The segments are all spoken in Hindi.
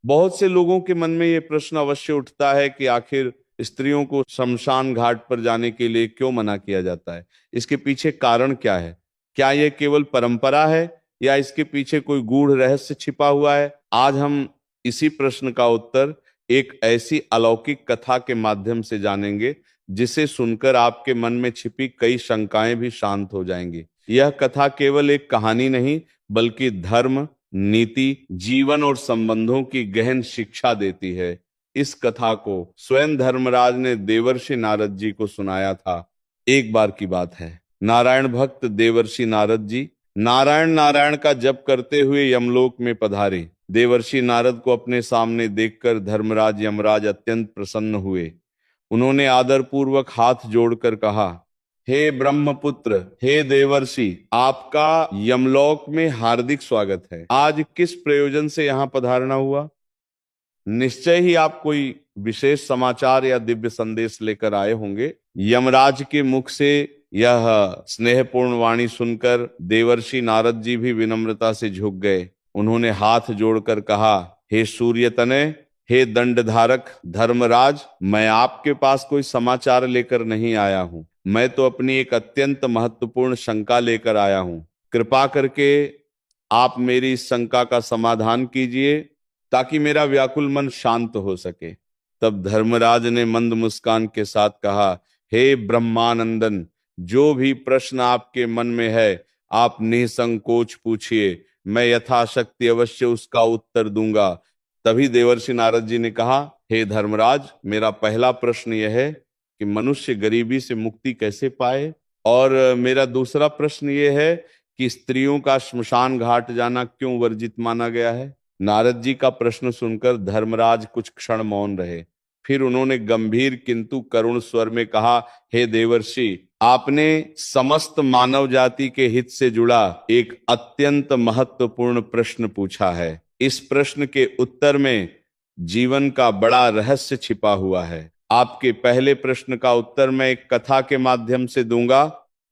बहुत से लोगों के मन में ये प्रश्न अवश्य उठता है कि आखिर स्त्रियों को शमशान घाट पर जाने के लिए क्यों मना किया जाता है। इसके पीछे कारण क्या है? क्या यह केवल परंपरा है या इसके पीछे कोई गूढ़ रहस्य छिपा हुआ है? आज हम इसी प्रश्न का उत्तर एक ऐसी अलौकिक कथा के माध्यम से जानेंगे जिसे सुनकर आपके मन में छिपी कई शंकाएं भी शांत हो जाएंगी। यह कथा केवल एक कहानी नहीं बल्कि धर्म, नीति, जीवन और संबंधों की गहन शिक्षा देती है। इस कथा को स्वयं धर्मराज ने देवर्षि नारद जी को सुनाया था। एक बार की बात है, नारायण भक्त देवर्षि नारद जी नारायण नारायण का जप करते हुए यमलोक में पधारे। देवर्षि नारद को अपने सामने देखकर धर्मराज यमराज अत्यंत प्रसन्न हुए। उन्होंने आदर पूर्वक हाथ जोड़कर कहा, हे ब्रह्मपुत्र, हे देवर्षि, आपका यमलोक में हार्दिक स्वागत है। आज किस प्रयोजन से यहाँ पधारना हुआ? निश्चय ही आप कोई विशेष समाचार या दिव्य संदेश लेकर आए होंगे। यमराज के मुख से यह स्नेहपूर्ण वाणी सुनकर देवर्षि नारद जी भी विनम्रता से झुक गए। उन्होंने हाथ जोड़कर कहा, हे सूर्य तनय, हे दंडधारक धर्मराज, मैं आपके पास कोई समाचार लेकर नहीं आया हूं। मैं तो अपनी एक अत्यंत महत्वपूर्ण शंका लेकर आया हूं। कृपा करके आप मेरी इस शंका का समाधान कीजिए ताकि मेरा व्याकुल मन शांत हो सके। तब धर्मराज ने मंद मुस्कान के साथ कहा, हे ब्रह्मानंदन, जो भी प्रश्न आपके मन में है आप निसंकोच पूछिए, मैं यथाशक्ति अवश्य उसका उत्तर दूंगा। तभी देवर्षि नारद जी ने कहा, हे धर्मराज, मेरा पहला प्रश्न यह है कि मनुष्य गरीबी से मुक्ति कैसे पाए, और मेरा दूसरा प्रश्न यह है कि स्त्रियों का श्मशान घाट जाना क्यों वर्जित माना गया है। नारद जी का प्रश्न सुनकर धर्मराज कुछ क्षण मौन रहे। फिर उन्होंने गंभीर किंतु करुण स्वर में कहा, हे देवर्षि, आपने समस्त मानव जाति के हित से जुड़ा एक अत्यंत महत्वपूर्ण प्रश्न पूछा है। इस प्रश्न के उत्तर में जीवन का बड़ा रहस्य छिपा हुआ है। आपके पहले प्रश्न का उत्तर मैं एक कथा के माध्यम से दूंगा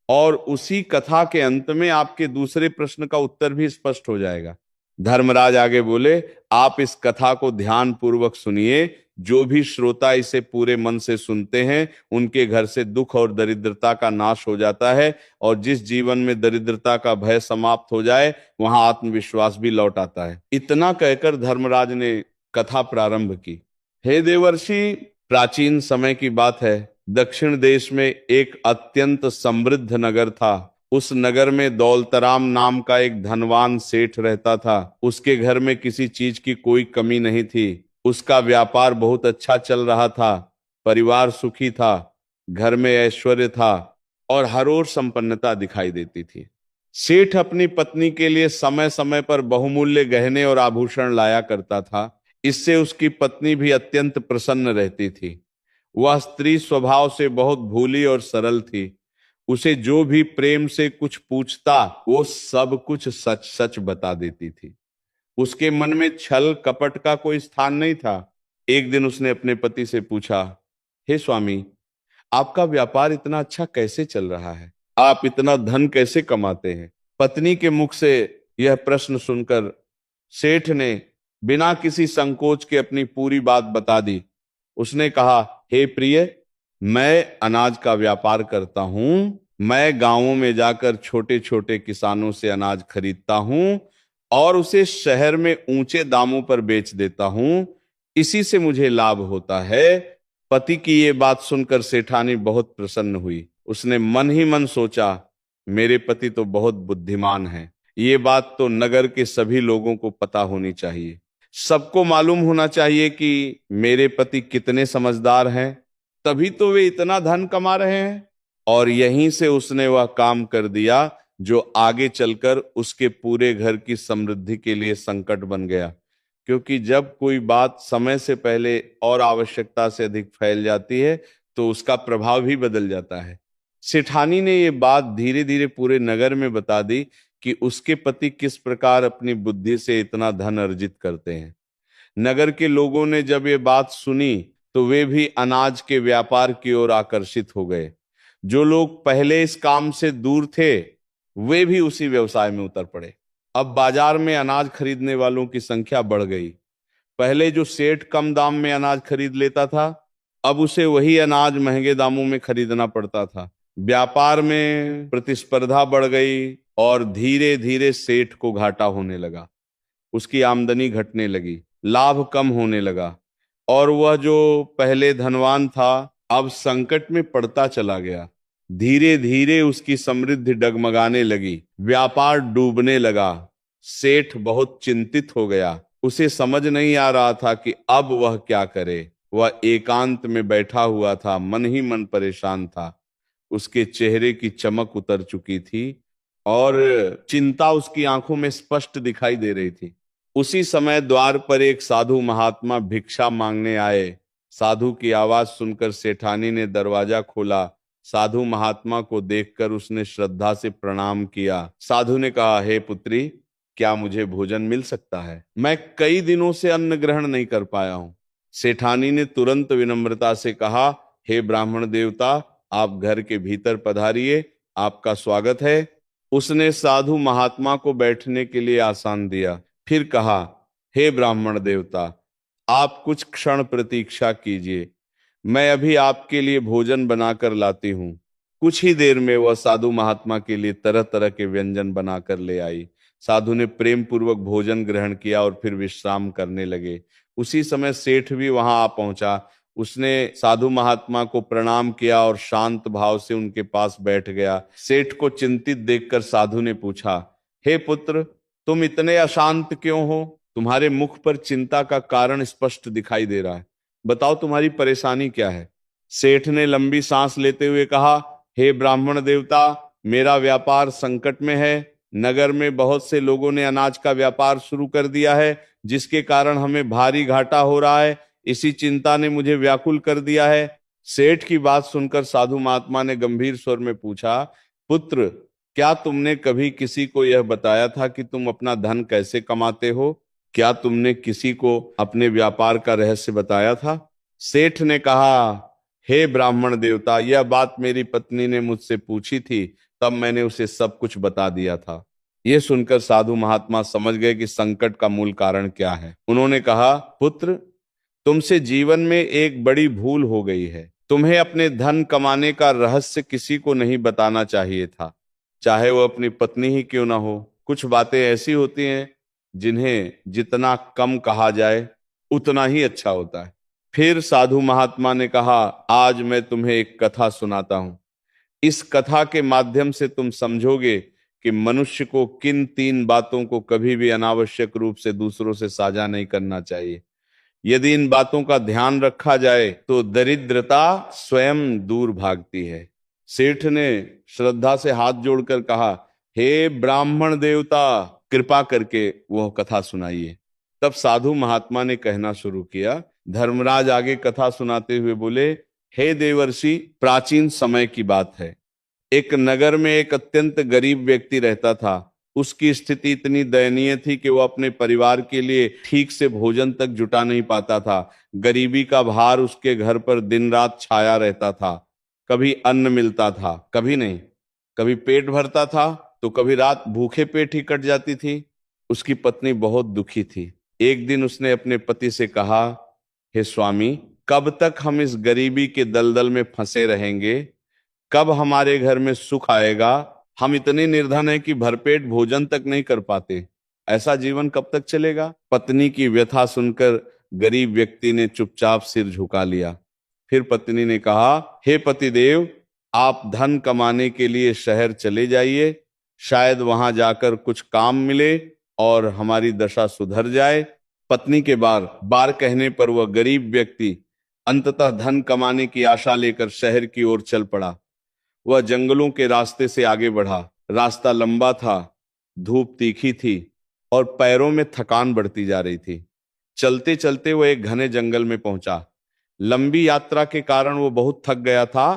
और उसी कथा के अंत में आपके दूसरे प्रश्न का उत्तर भी स्पष्ट हो जाएगा। धर्मराज आगे बोले, आप इस कथा को ध्यान पूर्वक सुनिए। जो भी श्रोता इसे पूरे मन से सुनते हैं उनके घर से दुख और दरिद्रता का नाश हो जाता है, और जिस जीवन में दरिद्रता का भय समाप्त हो जाए वहां आत्मविश्वास भी लौट आता है। इतना कहकर धर्मराज ने कथा प्रारंभ की। हे देवर्षि, प्राचीन समय की बात है, दक्षिण देश में एक अत्यंत समृद्ध नगर था। उस नगर में दौलतराम नाम का एक धनवान सेठ रहता था। उसके घर में किसी चीज की कोई कमी नहीं थी। उसका व्यापार बहुत अच्छा चल रहा था, परिवार सुखी था, घर में ऐश्वर्य था और हर ओर संपन्नता दिखाई देती थी। सेठ अपनी पत्नी के लिए समय समय पर बहुमूल्य गहने और आभूषण लाया करता था। इससे उसकी पत्नी भी अत्यंत प्रसन्न रहती थी। वह स्त्री स्वभाव से बहुत भोली और सरल थी। उसे जो भी प्रेम से कुछ पूछता वो सब कुछ सच सच बता देती थी। उसके मन में छल कपट का कोई स्थान नहीं था। एक दिन उसने अपने पति से पूछा, हे स्वामी, आपका व्यापार इतना अच्छा कैसे चल रहा है? आप इतना धन कैसे कमाते हैं? पत्नी के मुख से यह प्रश्न सुनकर सेठ ने बिना किसी संकोच के अपनी पूरी बात बता दी। उसने कहा, हे प्रिय, मैं अनाज का व्यापार करता हूं। मैं गांवों में जाकर छोटे छोटे किसानों से अनाज खरीदता हूं और उसे शहर में ऊंचे दामों पर बेच देता हूं। इसी से मुझे लाभ होता है। पति की ये बात सुनकर सेठानी बहुत प्रसन्न हुई। उसने मन ही मन सोचा, मेरे पति तो बहुत बुद्धिमान हैं। ये बात तो नगर के सभी लोगों को पता होनी चाहिए। सबको मालूम होना चाहिए कि मेरे पति कितने समझदार हैं, तभी तो वे इतना धन कमा रहे हैं। और यहीं से उसने वह काम कर दिया जो आगे चलकर उसके पूरे घर की समृद्धि के लिए संकट बन गया। क्योंकि जब कोई बात समय से पहले और आवश्यकता से अधिक फैल जाती है तो उसका प्रभाव भी बदल जाता है। सेठानी ने ये बात धीरे धीरे पूरे नगर में बता दी कि उसके पति किस प्रकार अपनी बुद्धि से इतना धन अर्जित करते हैं। नगर के लोगों ने जब ये बात सुनी तो वे भी अनाज के व्यापार की ओर आकर्षित हो गए। जो लोग पहले इस काम से दूर थे वे भी उसी व्यवसाय में उतर पड़े। अब बाजार में अनाज खरीदने वालों की संख्या बढ़ गई। पहले जो सेठ कम दाम में अनाज खरीद लेता था, अब उसे वही अनाज महंगे दामों में खरीदना पड़ता था। व्यापार में प्रतिस्पर्धा बढ़ गई और धीरे धीरे सेठ को घाटा होने लगा। उसकी आमदनी घटने लगी, लाभ कम होने लगा और वह जो पहले धनवान था अब संकट में पड़ता चला गया। धीरे धीरे उसकी समृद्धि डगमगाने लगी, व्यापार डूबने लगा। सेठ बहुत चिंतित हो गया। उसे समझ नहीं आ रहा था कि अब वह क्या करे। वह एकांत में बैठा हुआ था, मन ही मन परेशान था। उसके चेहरे की चमक उतर चुकी थी और चिंता उसकी आंखों में स्पष्ट दिखाई दे रही थी। उसी समय द्वार पर एक साधु महात्मा भिक्षा मांगने आए। साधु की आवाज सुनकर सेठानी ने दरवाजा खोला। साधु महात्मा को देखकर उसने श्रद्धा से प्रणाम किया। साधु ने कहा, हे पुत्री, क्या मुझे भोजन मिल सकता है? मैं कई दिनों से अन्न ग्रहण नहीं कर पाया हूं। सेठानी ने तुरंत विनम्रता से कहा, हे ब्राह्मण देवता, आप घर के भीतर पधारिए, आपका स्वागत है। उसने साधु महात्मा को बैठने के लिए आसन दिया। फिर कहा, हे ब्राह्मण देवता, आप कुछ क्षण प्रतीक्षा कीजिए, मैं अभी आपके लिए भोजन बनाकर लाती हूं। कुछ ही देर में वह साधु महात्मा के लिए तरह तरह के व्यंजन बनाकर ले आई। साधु ने प्रेम पूर्वक भोजन ग्रहण किया और फिर विश्राम करने लगे। उसी समय सेठ भी वहां आ पहुंचा। उसने साधु महात्मा को प्रणाम किया और शांत भाव से उनके पास बैठ गया। सेठ को चिंतित देखकर साधु ने पूछा, हे पुत्र, तुम इतने अशांत क्यों हो? तुम्हारे मुख पर चिंता का कारण स्पष्ट दिखाई दे रहा है। बताओ तुम्हारी परेशानी क्या है? सेठ ने लंबी सांस लेते हुए कहा, हे ब्राह्मण देवता, मेरा व्यापार संकट में है। नगर में बहुत से लोगों ने अनाज का व्यापार शुरू कर दिया है, जिसके कारण हमें भारी घाटा हो रहा है। इसी चिंता ने मुझे व्याकुल कर दिया है। सेठ की बात सुनकर साधु महात्मा ने गंभीर स्वर में पूछा, पुत्र, क्या तुमने कभी किसी को यह बताया था कि तुम अपना धन कैसे कमाते हो? क्या तुमने किसी को अपने व्यापार का रहस्य बताया था? सेठ ने कहा, हे ब्राह्मण देवता, यह बात मेरी पत्नी ने मुझसे पूछी थी, तब मैंने उसे सब कुछ बता दिया था। यह सुनकर साधु महात्मा समझ गए कि संकट का मूल कारण क्या है। उन्होंने कहा, पुत्र, तुमसे जीवन में एक बड़ी भूल हो गई है। तुम्हें अपने धन कमाने का रहस्य किसी को नहीं बताना चाहिए था, चाहे वो अपनी पत्नी ही क्यों ना हो। कुछ बातें ऐसी होती हैं जिन्हें जितना कम कहा जाए उतना ही अच्छा होता है। फिर साधु महात्मा ने कहा, आज मैं तुम्हें एक कथा सुनाता हूं। इस कथा के माध्यम से तुम समझोगे कि मनुष्य को किन 3 बातों को कभी भी अनावश्यक रूप से दूसरों से साझा नहीं करना चाहिए। यदि इन बातों का ध्यान रखा जाए तो दरिद्रता स्वयं दूर भागती है। सेठ ने श्रद्धा से हाथ जोड़कर कहा, हे ब्राह्मण देवता, कृपा करके वह कथा सुनाइए। तब साधु महात्मा ने कहना शुरू किया। धर्मराज आगे कथा सुनाते हुए बोले, हे देवर्षि, प्राचीन समय की बात है। एक नगर में एक अत्यंत गरीब व्यक्ति रहता था। उसकी स्थिति इतनी दयनीय थी कि वह अपने परिवार के लिए ठीक से भोजन तक जुटा नहीं पाता था। गरीबी का भार उसके घर पर दिन रात छाया रहता था। कभी अन्न मिलता था, कभी नहीं। कभी पेट भरता था तो कभी रात भूखे पेट ही कट जाती थी। उसकी पत्नी बहुत दुखी थी। एक दिन उसने अपने पति से कहा, हे स्वामी, कब तक हम इस गरीबी के दलदल में फंसे रहेंगे? कब हमारे घर में सुख आएगा? हम इतने निर्धन हैं कि भरपेट भोजन तक नहीं कर पाते। ऐसा जीवन कब तक चलेगा? पत्नी की व्यथा सुनकर गरीब व्यक्ति ने चुपचाप सिर झुका लिया। फिर पत्नी ने कहा, हे पतिदेव, आप धन कमाने के लिए शहर चले जाइए। शायद वहां जाकर कुछ काम मिले और हमारी दशा सुधर जाए। पत्नी के बार बार कहने पर वह गरीब व्यक्ति अंततः धन कमाने की आशा लेकर शहर की ओर चल पड़ा। वह जंगलों के रास्ते से आगे बढ़ा। रास्ता लंबा था, धूप तीखी थी और पैरों में थकान बढ़ती जा रही थी। चलते चलते वह एक घने जंगल में पहुंचा। लंबी यात्रा के कारण वो बहुत थक गया था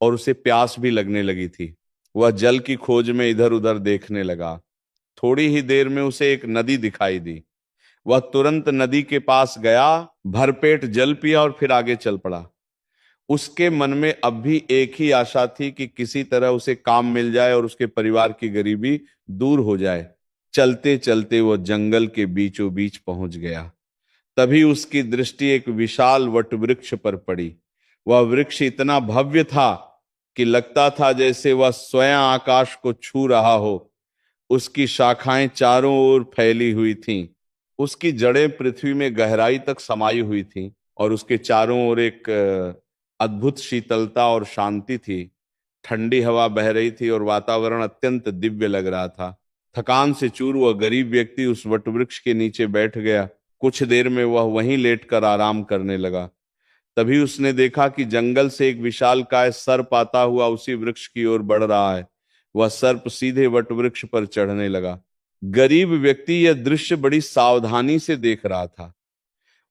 और उसे प्यास भी लगने लगी थी। वह जल की खोज में इधर उधर देखने लगा। थोड़ी ही देर में उसे एक नदी दिखाई दी। वह तुरंत नदी के पास गया, भरपेट जल पिया और फिर आगे चल पड़ा। उसके मन में अब भी एक ही आशा थी कि किसी तरह उसे काम मिल जाए और उसके परिवार की गरीबी दूर हो जाए। चलते चलते वह जंगल के बीचों बीच पहुंच गया। तभी उसकी दृष्टि एक विशाल वटवृक्ष पर पड़ी। वह वृक्ष इतना भव्य था कि लगता था जैसे वह स्वयं आकाश को छू रहा हो। उसकी शाखाएं चारों ओर फैली हुई थीं। उसकी जड़ें पृथ्वी में गहराई तक समाई हुई थीं और उसके चारों ओर एक अद्भुत शीतलता और शांति थी। ठंडी हवा बह रही थी और वातावरण अत्यंत दिव्य लग रहा था। थकान से चूर वह गरीब व्यक्ति उस वटवृक्ष के नीचे बैठ गया। कुछ देर में वह वहीं लेटकर आराम करने लगा। तभी उसने देखा कि जंगल से एक विशालकाय सर्प आता हुआ उसी वृक्ष की ओर बढ़ रहा है। वह सर्प सीधे वटवृक्ष पर चढ़ने लगा। गरीब व्यक्ति यह दृश्य बड़ी सावधानी से देख रहा था।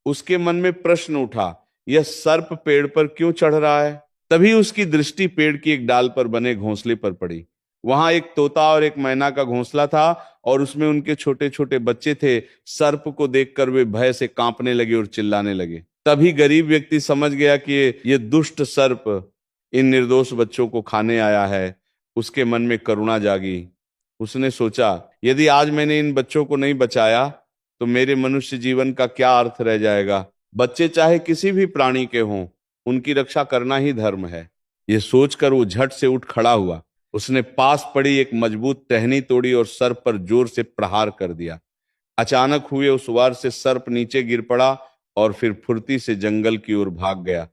उसके मन में प्रश्न उठा, यह सर्प पेड़ पर क्यों चढ़ रहा है? तभी उसकी दृष्टि पेड़ की एक डाल पर बने घोंसले पर पड़ी। वहां एक तोता और एक मैना का घोंसला था और उसमें उनके छोटे छोटे बच्चे थे। सर्प को देखकर वे भय से कांपने लगे और चिल्लाने लगे। तभी गरीब व्यक्ति समझ गया कि ये दुष्ट सर्प इन निर्दोष बच्चों को खाने आया है। उसके मन में करुणा जागी। उसने सोचा, यदि आज मैंने इन बच्चों को नहीं बचाया तो मेरे मनुष्य जीवन का क्या अर्थ रह जाएगा। बच्चे चाहे किसी भी प्राणी के हों, उनकी रक्षा करना ही धर्म है। ये सोचकर वो झट से उठ खड़ा हुआ। उसने पास पड़ी एक मजबूत टहनी तोड़ी और सर्प पर जोर से प्रहार कर दिया। अचानक हुए उस वार से सर्प नीचे गिर पड़ा और फिर फुर्ती से जंगल की ओर भाग गया।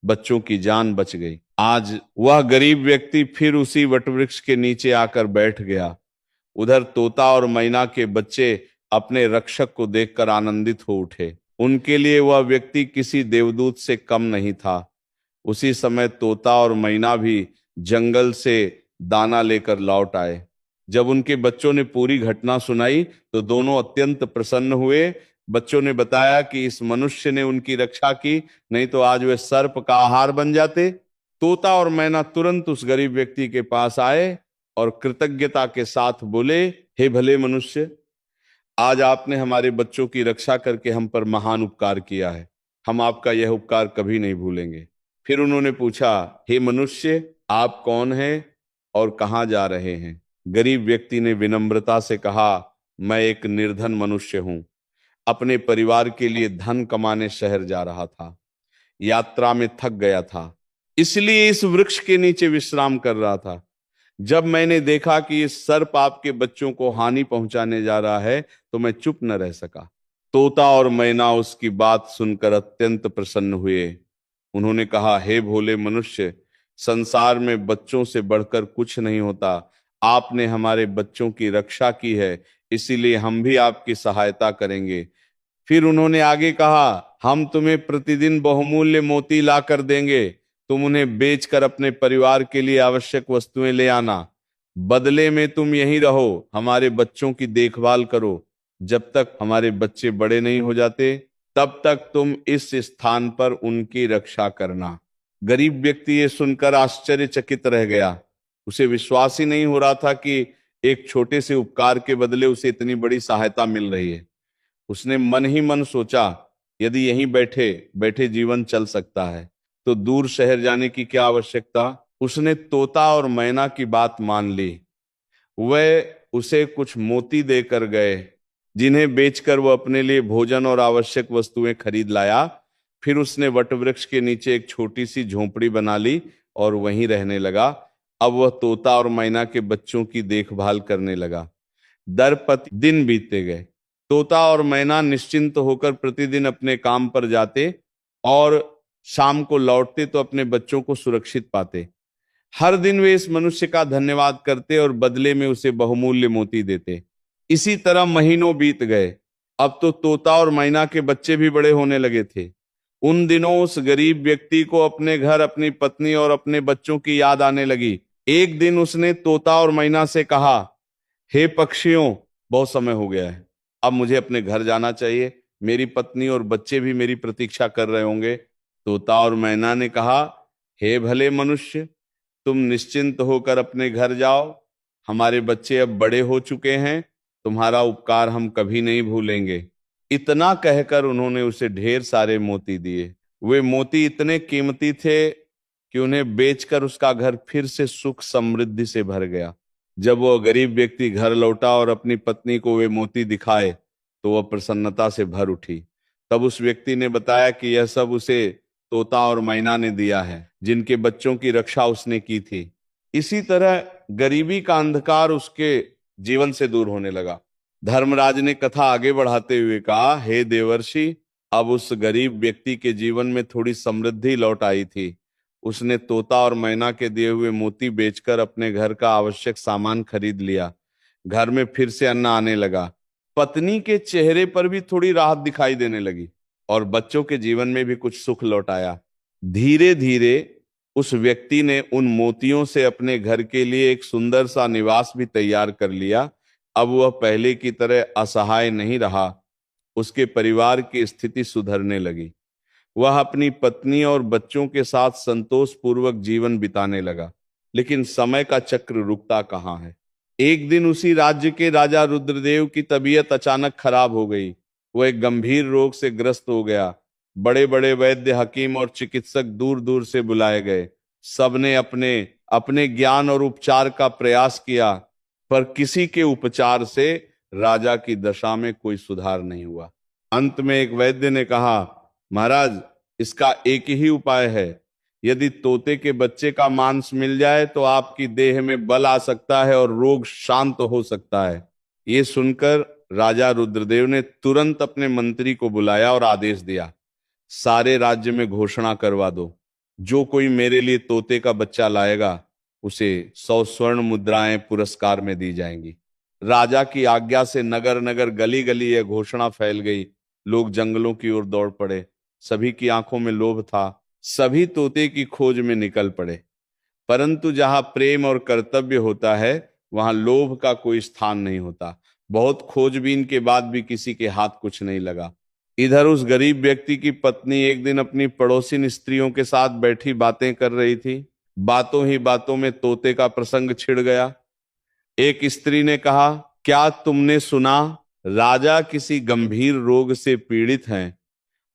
बच्चों की जान बच गई। आज वह गरीब व्यक्ति फिर उसी वटवृक्ष के नीचे आकर बैठ गया। उधर तोता और मैना के बच्चे अपने रक्षक को देखकर आनंदित हो उठे। उनके लिए वह व्यक्ति किसी देवदूत से कम नहीं था। उसी समय तोता और मैना भी जंगल से दाना लेकर लौट आए। जब उनके बच्चों ने पूरी घटना सुनाई तो दोनों अत्यंत प्रसन्न हुए। बच्चों ने बताया कि इस मनुष्य ने उनकी रक्षा की, नहीं तो आज वे सर्प का आहार बन जाते। तोता और मैना तुरंत उस गरीब व्यक्ति के पास आए और कृतज्ञता के साथ बोले, हे भले मनुष्य, आज आपने हमारे बच्चों की रक्षा करके हम पर महान उपकार किया है। हम आपका यह उपकार कभी नहीं भूलेंगे। फिर उन्होंने पूछा, हे मनुष्य, आप कौन हैं और कहाँ जा रहे हैं? गरीब व्यक्ति ने विनम्रता से कहा, मैं एक निर्धन मनुष्य हूं। अपने परिवार के लिए धन कमाने शहर जा रहा था। यात्रा में थक गया था, इसलिए इस वृक्ष के नीचे विश्राम कर रहा था। जब मैंने देखा कि ये सर्प आपके बच्चों को हानि पहुंचाने जा रहा है तो मैं चुप न रह सका। तोता और मैना उसकी बात सुनकर अत्यंत प्रसन्न हुए। उन्होंने कहा, हे भोले मनुष्य, संसार में बच्चों से बढ़कर कुछ नहीं होता। आपने हमारे बच्चों की रक्षा की है, इसीलिए हम भी आपकी सहायता करेंगे। फिर उन्होंने आगे कहा, हम तुम्हें प्रतिदिन बहुमूल्य मोती ला कर देंगे। तुम उन्हें बेचकर अपने परिवार के लिए आवश्यक वस्तुएं ले आना। बदले में तुम यहीं रहो, हमारे बच्चों की देखभाल करो। जब तक हमारे बच्चे बड़े नहीं हो जाते तब तक तुम इस स्थान पर उनकी रक्षा करना। गरीब व्यक्ति ये सुनकर आश्चर्यचकित रह गया। उसे विश्वास ही नहीं हो रहा था कि एक छोटे से उपकार के बदले उसे इतनी बड़ी सहायता मिल रही है। उसने मन ही मन सोचा, यदि यहीं बैठे बैठे जीवन चल सकता है तो दूर शहर जाने की क्या आवश्यकता। उसने तोता और मैना की बात मान ली। वह उसे कुछ मोती देकर गए, जिन्हें बेचकर वह अपने लिए भोजन और आवश्यक वस्तुएं खरीद लाया। फिर उसने वटवृक्ष के नीचे एक छोटी सी झोंपड़ी बना ली और वहीं रहने लगा। अब वह तोता और मैना के बच्चों की देखभाल करने लगा। दरपति दिन बीतते गए। तोता और मैना निश्चिंत होकर प्रतिदिन अपने काम पर जाते और शाम को लौटते तो अपने बच्चों को सुरक्षित पाते। हर दिन वे इस मनुष्य का धन्यवाद करते और बदले में उसे बहुमूल्य मोती देते। इसी तरह महीनों बीत गए। अब तो तोता और मैना के बच्चे भी बड़े होने लगे थे। उन दिनों उस गरीब व्यक्ति को अपने घर, अपनी पत्नी और अपने बच्चों की याद आने लगी। एक दिन उसने तोता और मैना से कहा, हे पक्षियों, बहुत समय हो गया है, अब मुझे अपने घर जाना चाहिए। मेरी पत्नी और बच्चे भी मेरी प्रतीक्षा कर रहे होंगे। तोता और मैना ने कहा, हे भले मनुष्य, तुम निश्चिंत होकर अपने घर जाओ। हमारे बच्चे अब बड़े हो चुके हैं, तुम्हारा उपकार हम कभी नहीं भूलेंगे। इतना कहकर उन्होंने उसे ढेर सारे मोती दिए। वे मोती इतने कीमती थे कि उन्हें बेचकर उसका घर फिर से सुख समृद्धि से भर गया। जब वह गरीब व्यक्ति घर लौटा और अपनी पत्नी को वे मोती दिखाए तो वह प्रसन्नता से भर उठी। तब उस व्यक्ति ने बताया कि यह सब उसे तोता और मैना ने दिया है, जिनके बच्चों की रक्षा उसने की थी। इसी तरह गरीबी का अंधकार उसके जीवन से दूर होने लगा। धर्मराज ने कथा आगे बढ़ाते हुए कहा, हे देवर्षि, अब उस गरीब व्यक्ति के जीवन में थोड़ी समृद्धि लौट आई थी। उसने तोता और मैना के दिए हुए मोती बेचकर अपने घर का आवश्यक सामान खरीद लिया। घर में फिर से अन्न आने लगा। पत्नी के चेहरे पर भी थोड़ी राहत दिखाई देने लगी और बच्चों के जीवन में भी कुछ सुख लौट आया। धीरे धीरे उस व्यक्ति ने उन मोतियों से अपने घर के लिए एक सुंदर सा निवास भी तैयार कर लिया। अब वह पहले की तरह असहाय नहीं रहा। उसके परिवार की स्थिति सुधरने लगी। वह अपनी पत्नी और बच्चों के साथ संतोष पूर्वक जीवन बिताने लगा। लेकिन समय का चक्र रुकता कहाँ है। एक दिन उसी राज्य के राजा रुद्रदेव की तबीयत अचानक खराब हो गई। वह एक गंभीर रोग से ग्रस्त हो गया। बड़े बड़े वैद्य, हकीम और चिकित्सक दूर दूर से बुलाए गए। सबने अपने अपने ज्ञान और उपचार का प्रयास किया, पर किसी के उपचार से राजा की दशा में कोई सुधार नहीं हुआ। अंत में एक वैद्य ने कहा, महाराज, इसका एक ही उपाय है। यदि तोते के बच्चे का मांस मिल जाए तो आपकी देह में बल आ सकता है और रोग शांत हो सकता है। ये सुनकर राजा रुद्रदेव ने तुरंत अपने मंत्री को बुलाया और आदेश दिया, सारे राज्य में घोषणा करवा दो, जो कोई मेरे लिए तोते का बच्चा लाएगा उसे 100 स्वर्ण मुद्राएं पुरस्कार में दी जाएंगी। राजा की आज्ञा से नगर नगर, गली गली यह घोषणा फैल गई। लोग जंगलों की ओर दौड़ पड़े। सभी की आंखों में लोभ था। सभी तोते की खोज में निकल पड़े। परंतु जहां प्रेम और कर्तव्य होता है, वहां लोभ का कोई स्थान नहीं होता। बहुत खोजबीन के बाद भी किसी के हाथ कुछ नहीं लगा। इधर उस गरीब व्यक्ति की पत्नी एक दिन अपनी पड़ोसी स्त्रियों के साथ बैठी बातें कर रही थी। बातों ही बातों में तोते का प्रसंग छिड़ गया। एक स्त्री ने कहा, क्या तुमने सुना, राजा किसी गंभीर रोग से पीड़ित हैं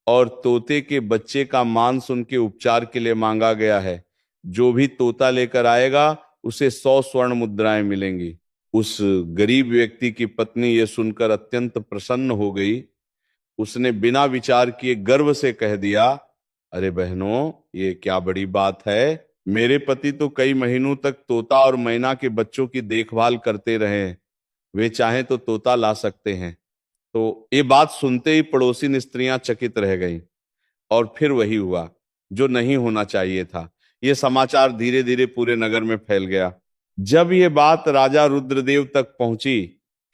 और तोते के बच्चे का मांस उनके उपचार के लिए मांगा गया है। जो भी तोता लेकर आएगा उसे 100 स्वर्ण मुद्राएं मिलेंगी। उस गरीब व्यक्ति की पत्नी यह सुनकर अत्यंत प्रसन्न हो गई। उसने बिना विचार किए गर्व से कह दिया, अरे बहनों, ये क्या बड़ी बात है। मेरे पति तो कई महीनों तक तोता और मैना के बच्चों की देखभाल करते रहे। वे चाहें तो तोता ला सकते हैं। तो ये बात सुनते ही पड़ोसी स्त्रियां चकित रह गईं। और फिर वही हुआ जो नहीं होना चाहिए था। यह समाचार धीरे धीरे पूरे नगर में फैल गया। जब यह बात राजा रुद्रदेव तक पहुंची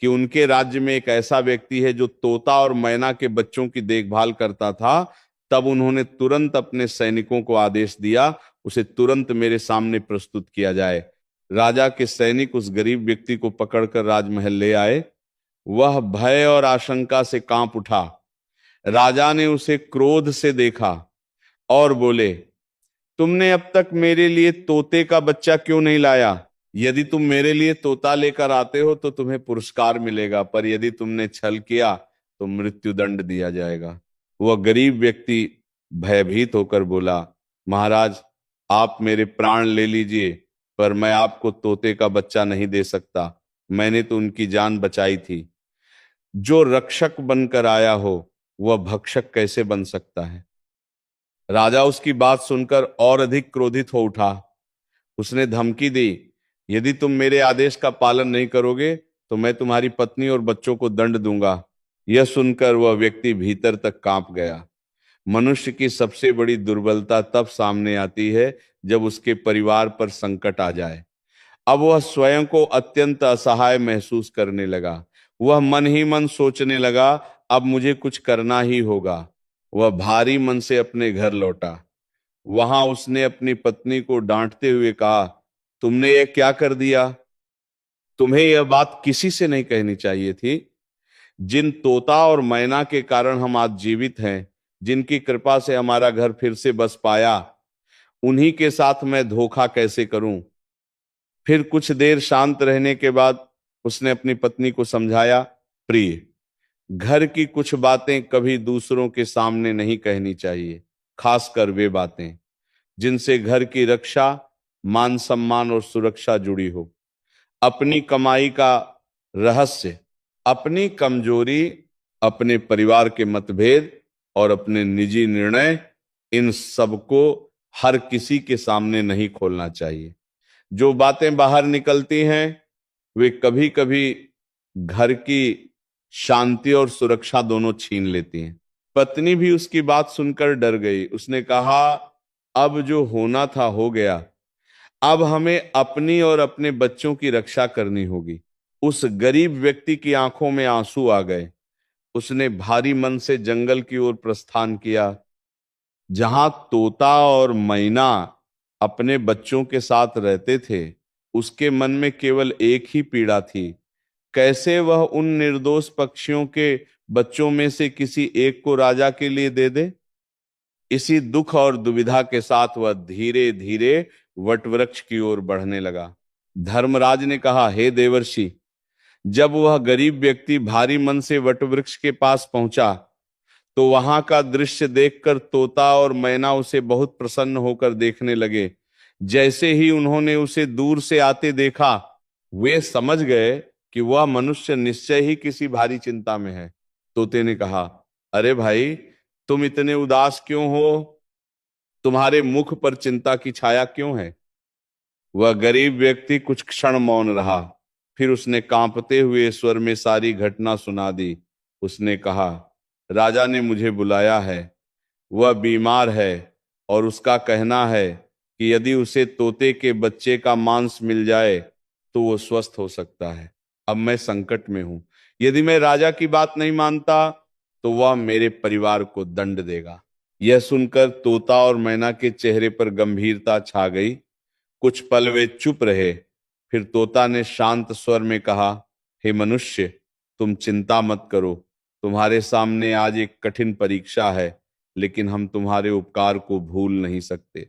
कि उनके राज्य में एक ऐसा व्यक्ति है जो तोता और मैना के बच्चों की देखभाल करता था, तब उन्होंने तुरंत अपने सैनिकों को आदेश दिया, उसे तुरंत मेरे सामने प्रस्तुत किया जाए। राजा के सैनिक उस गरीब व्यक्ति को पकड़कर राजमहल ले आए। वह भय और आशंका से कांप उठा। राजा ने उसे क्रोध से देखा और बोले, तुमने अब तक मेरे लिए तोते का बच्चा क्यों नहीं लाया? यदि तुम मेरे लिए तोता लेकर आते हो तो तुम्हें पुरस्कार मिलेगा, पर यदि तुमने छल किया तो मृत्युदंड दिया जाएगा। वह गरीब व्यक्ति भयभीत होकर बोला, महाराज, आप मेरे प्राण ले लीजिए, पर मैं आपको तोते का बच्चा नहीं दे सकता। मैंने तो उनकी जान बचाई थी। जो रक्षक बनकर आया हो वह भक्षक कैसे बन सकता है? राजा उसकी बात सुनकर और अधिक क्रोधित हो उठा। उसने धमकी दी, यदि तुम मेरे आदेश का पालन नहीं करोगे तो मैं तुम्हारी पत्नी और बच्चों को दंड दूंगा। यह सुनकर वह व्यक्ति भीतर तक कांप गया। मनुष्य की सबसे बड़ी दुर्बलता तब सामने आती है जब उसके परिवार पर संकट आ जाए। अब वह स्वयं को अत्यंत असहाय महसूस करने लगा। वह मन ही मन सोचने लगा, अब मुझे कुछ करना ही होगा। वह भारी मन से अपने घर लौटा। वहां उसने अपनी पत्नी को डांटते हुए कहा, तुमने यह क्या कर दिया? तुम्हें यह बात किसी से नहीं कहनी चाहिए थी। जिन तोता और मैना के कारण हम आज जीवित हैं, जिनकी कृपा से हमारा घर फिर से बस पाया, उन्हीं के साथ मैं धोखा कैसे करूं? फिर कुछ देर शांत रहने के बाद उसने अपनी पत्नी को समझाया, प्रिय, घर की कुछ बातें कभी दूसरों के सामने नहीं कहनी चाहिए, खासकर वे बातें जिनसे घर की रक्षा, मान सम्मान और सुरक्षा जुड़ी हो। अपनी कमाई का रहस्य, अपनी कमजोरी, अपने परिवार के मतभेद और अपने निजी निर्णय इन सबको हर किसी के सामने नहीं खोलना चाहिए। जो बातें बाहर निकलती हैं वे कभी कभी घर की शांति और सुरक्षा दोनों छीन लेती हैं। पत्नी भी उसकी बात सुनकर डर गई। उसने कहा, अब जो होना था हो गया, अब हमें अपनी और अपने बच्चों की रक्षा करनी होगी। उस गरीब व्यक्ति की आंखों में आंसू आ गए। उसने भारी मन से जंगल की ओर प्रस्थान किया। जहां तोता और मैना अपने बच्चों के साथ रहते थे, उसके मन में केवल एक ही पीड़ा थी, कैसे वह उन निर्दोष पक्षियों के बच्चों में से किसी एक को राजा के लिए दे दे। इसी दुख और दुविधा के साथ वह धीरे धीरे वटवृक्ष की ओर बढ़ने लगा। धर्मराज ने कहा, हे देवर्षि, जब वह गरीब व्यक्ति भारी मन से वटवृक्ष के पास पहुंचा तो वहां का दृश्य देखकर तोता और मैना उसे बहुत प्रसन्न होकर देखने लगे। जैसे ही उन्होंने उसे दूर से आते देखा, वे समझ गए कि वह मनुष्य निश्चय ही किसी भारी चिंता में है। तोते ने कहा, अरे भाई, तुम इतने उदास क्यों हो? तुम्हारे मुख पर चिंता की छाया क्यों है? वह गरीब व्यक्ति कुछ क्षण मौन रहा। फिर उसने कांपते हुए स्वर में सारी घटना सुना दी। उसने कहा, राजा ने मुझे बुलाया है। वह बीमार है और उसका कहना है कि यदि उसे तोते के बच्चे का मांस मिल जाए तो वो स्वस्थ हो सकता है। अब मैं संकट में हूं। यदि मैं राजा की बात नहीं मानता तो वह मेरे परिवार को दंड देगा। यह सुनकर तोता और मैना के चेहरे पर गंभीरता छा गई। कुछ पल वे चुप रहे। फिर तोता ने शांत स्वर में कहा, हे मनुष्य, तुम चिंता मत करो। तुम्हारे सामने आज एक कठिन परीक्षा है, लेकिन हम तुम्हारे उपकार को भूल नहीं सकते।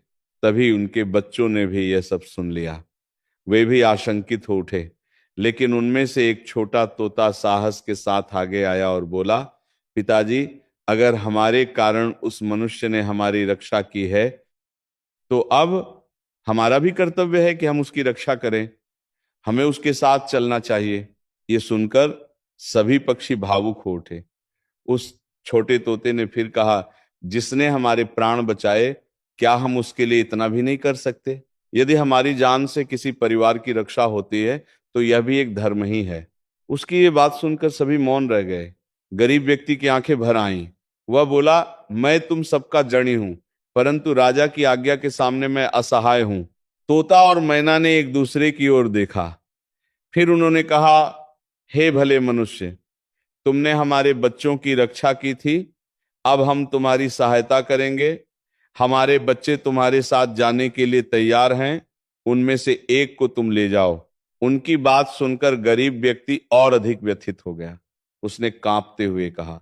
तभी उनके बच्चों ने भी यह सब सुन लिया। वे भी आशंकित हो उठे, लेकिन उनमें से एक छोटा तोता साहस के साथ आगे आया और बोला, पिताजी, अगर हमारे कारण उस मनुष्य ने हमारी रक्षा की है तो अब हमारा भी कर्तव्य है कि हम उसकी रक्षा करें। हमें उसके साथ चलना चाहिए। ये सुनकर सभी पक्षी भावुक हो उठे। उस छोटे तोते ने फिर कहा, जिसने हमारे प्राण बचाए, क्या हम उसके लिए इतना भी नहीं कर सकते? यदि हमारी जान से किसी परिवार की रक्षा होती है तो यह भी एक धर्म ही है। उसकी ये बात सुनकर सभी मौन रह गए। गरीब व्यक्ति की आंखें भर आईं। वह बोला, मैं तुम सबका जनी हूं, परंतु राजा की आज्ञा के सामने मैं असहाय हूं। तोता और मैना ने एक दूसरे की ओर देखा। फिर उन्होंने कहा, हे भले मनुष्य, तुमने हमारे बच्चों की रक्षा की थी, अब हम तुम्हारी सहायता करेंगे। हमारे बच्चे तुम्हारे साथ जाने के लिए तैयार हैं। उनमें से एक को तुम ले जाओ। उनकी बात सुनकर गरीब व्यक्ति और अधिक व्यथित हो गया। उसने कांपते हुए कहा,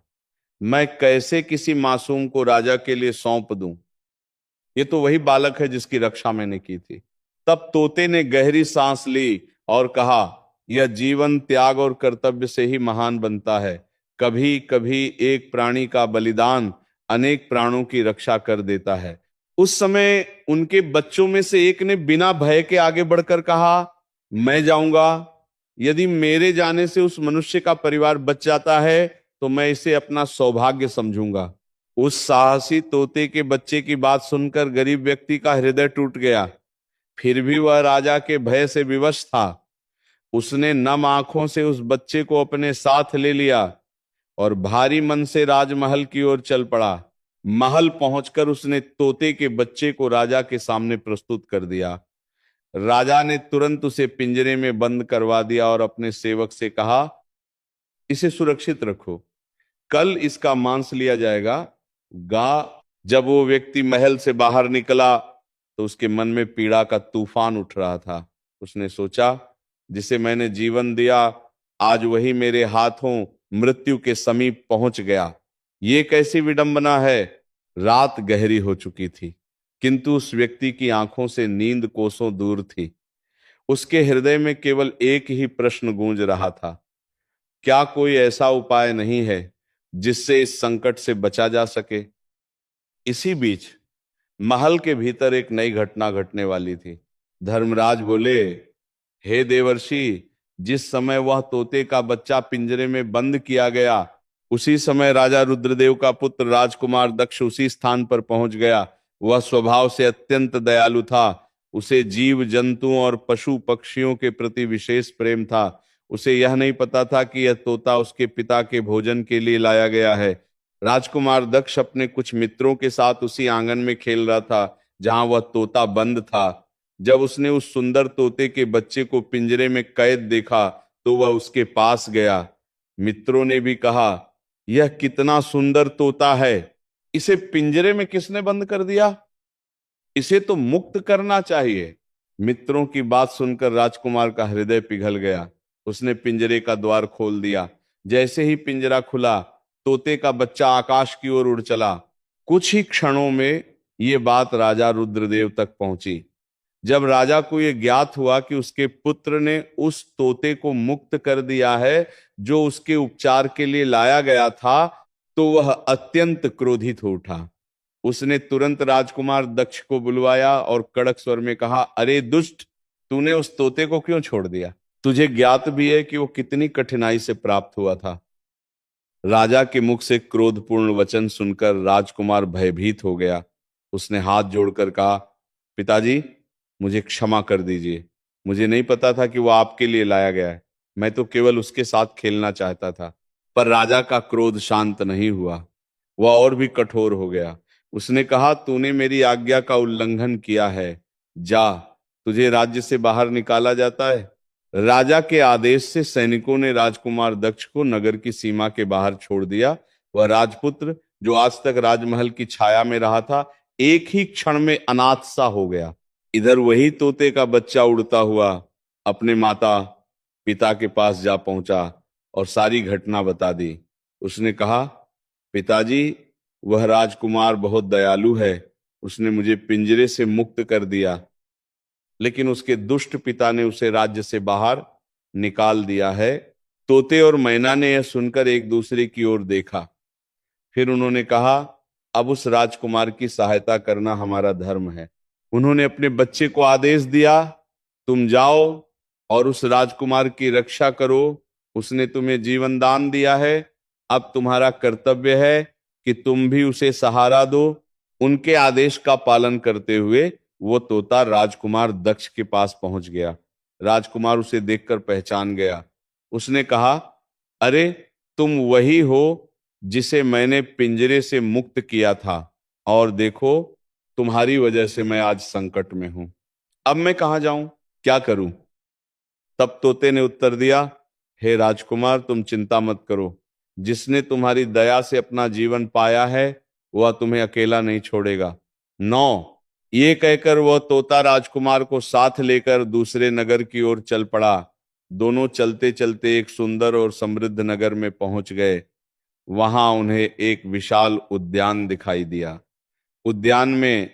मैं कैसे किसी मासूम को राजा के लिए सौंप दूं? ये तो वही बालक है जिसकी रक्षा मैंने की थी। तब तोते ने गहरी सांस ली और कहा, यह जीवन त्याग और कर्तव्य से ही महान बनता है। कभी कभी एक प्राणी का बलिदान अनेक प्राणों की रक्षा कर देता है। उस समय उनके बच्चों में से एक ने बिना भय के आगे बढ़कर कहा, मैं जाऊंगा। यदि मेरे जाने से उस मनुष्य का परिवार बच जाता है तो मैं इसे अपना सौभाग्य समझूंगा। उस साहसी तोते के बच्चे की बात सुनकर गरीब व्यक्ति का हृदय टूट गया। फिर भी वह राजा के भय से विवश था। उसने नम आंखों से उस बच्चे को अपने साथ ले लिया और भारी मन से राजमहल की ओर चल पड़ा। महल पहुंचकर उसने तोते के बच्चे को राजा के सामने प्रस्तुत कर दिया। राजा ने तुरंत उसे पिंजरे में बंद करवा दिया और अपने सेवक से कहा, इसे सुरक्षित रखो, कल इसका मांस लिया जाएगा। जब वो व्यक्ति महल से बाहर निकला तो उसके मन में पीड़ा का तूफान उठ रहा था। उसने सोचा, जिसे मैंने जीवन दिया, आज वही मेरे हाथों मृत्यु के समीप पहुंच गया। ये कैसी विडंबना है। रात गहरी हो चुकी थी, किंतु उस व्यक्ति की आंखों से नींद कोसों दूर थी। उसके हृदय में केवल एक ही प्रश्न गूंज रहा था, क्या कोई ऐसा उपाय नहीं है जिससे इस संकट से बचा जा सके? इसी बीच महल के भीतर एक नई घटना घटने वाली थी। धर्मराज बोले, हे देवर्षि, जिस समय वह तोते का बच्चा पिंजरे में बंद किया गया उसी समय राजा रुद्रदेव का पुत्र राजकुमार दक्ष उसी स्थान पर पहुंच गया। वह स्वभाव से अत्यंत दयालु था। उसे जीव जंतुओं और पशु पक्षियों के प्रति विशेष प्रेम था। उसे यह नहीं पता था कि यह तोता उसके पिता के भोजन के लिए लाया गया है। राजकुमार दक्ष अपने कुछ मित्रों के साथ उसी आंगन में खेल रहा था जहां वह तोता बंद था। जब उसने उस सुंदर तोते के बच्चे को पिंजरे में कैद देखा तो वह उसके पास गया। मित्रों ने भी कहा, यह कितना सुंदर तोता है, इसे पिंजरे में किसने बंद कर दिया? इसे तो मुक्त करना चाहिए। मित्रों की बात सुनकर राजकुमार का हृदय पिघल गया। उसने पिंजरे का द्वार खोल दिया। जैसे ही पिंजरा खुला, तोते का बच्चा आकाश की ओर उड़ चला। कुछ ही क्षणों में ये बात राजा रुद्रदेव तक पहुंची। जब राजा को यह ज्ञात हुआ कि उसके पुत्र ने उस तोते को मुक्त कर दिया है जो उसके उपचार के लिए लाया गया था, तो वह अत्यंत क्रोधित हो उठा। उसने तुरंत राजकुमार दक्ष को बुलवाया और कड़क स्वर में कहा, अरे दुष्ट, तूने उस तोते को क्यों छोड़ दिया? तुझे ज्ञात भी है कि वो कितनी कठिनाई से प्राप्त हुआ था। राजा के मुख से क्रोधपूर्ण वचन सुनकर राजकुमार भयभीत हो गया। उसने हाथ जोड़कर कहा, पिताजी, मुझे क्षमा कर दीजिए। मुझे नहीं पता था कि वो आपके लिए लाया गया है। मैं तो केवल उसके साथ खेलना चाहता था। पर राजा का क्रोध शांत नहीं हुआ। वह और भी कठोर हो गया। उसने कहा, तूने मेरी आज्ञा का उल्लंघन किया है। जा, तुझे राज्य से बाहर निकाला जाता है। राजा के आदेश से सैनिकों ने राजकुमार दक्ष को नगर की सीमा के बाहर छोड़ दिया। वह राजपुत्र जो आज तक राजमहल की छाया में रहा था, एक ही क्षण में अनाथ सा हो गया। इधर वही तोते का बच्चा उड़ता हुआ अपने माता पिता के पास जा पहुंचा और सारी घटना बता दी। उसने कहा, पिताजी, वह राजकुमार बहुत दयालु है। उसने मुझे पिंजरे से मुक्त कर दिया, लेकिन उसके दुष्ट पिता ने उसे राज्य से बाहर निकाल दिया है। तोते और मैना ने यह सुनकर एक दूसरे की ओर देखा। फिर उन्होंने कहा, अब उस राजकुमार की सहायता करना हमारा धर्म है। उन्होंने अपने बच्चे को आदेश दिया, तुम जाओ और उस राजकुमार की रक्षा करो। उसने तुम्हें जीवन दान दिया है। अब तुम्हारा कर्तव्य है कि तुम भी उसे सहारा दो। उनके आदेश का पालन करते हुए वो तोता राजकुमार दक्ष के पास पहुंच गया। राजकुमार उसे देखकर पहचान गया। उसने कहा, अरे, तुम वही हो जिसे मैंने पिंजरे से मुक्त किया था, और देखो, तुम्हारी वजह से मैं आज संकट में हूं। अब मैं कहां जाऊं, क्या करूं? तब तोते ने उत्तर दिया, हे राजकुमार, तुम चिंता मत करो। जिसने तुम्हारी दया से अपना जीवन पाया है वह तुम्हें अकेला नहीं छोड़ेगा। 9, ये कहकर वह तोता राजकुमार को साथ लेकर दूसरे नगर की ओर चल पड़ा। दोनों चलते चलते एक सुंदर और समृद्ध नगर में पहुंच गए। वहां उन्हें एक विशाल उद्यान दिखाई दिया। उद्यान में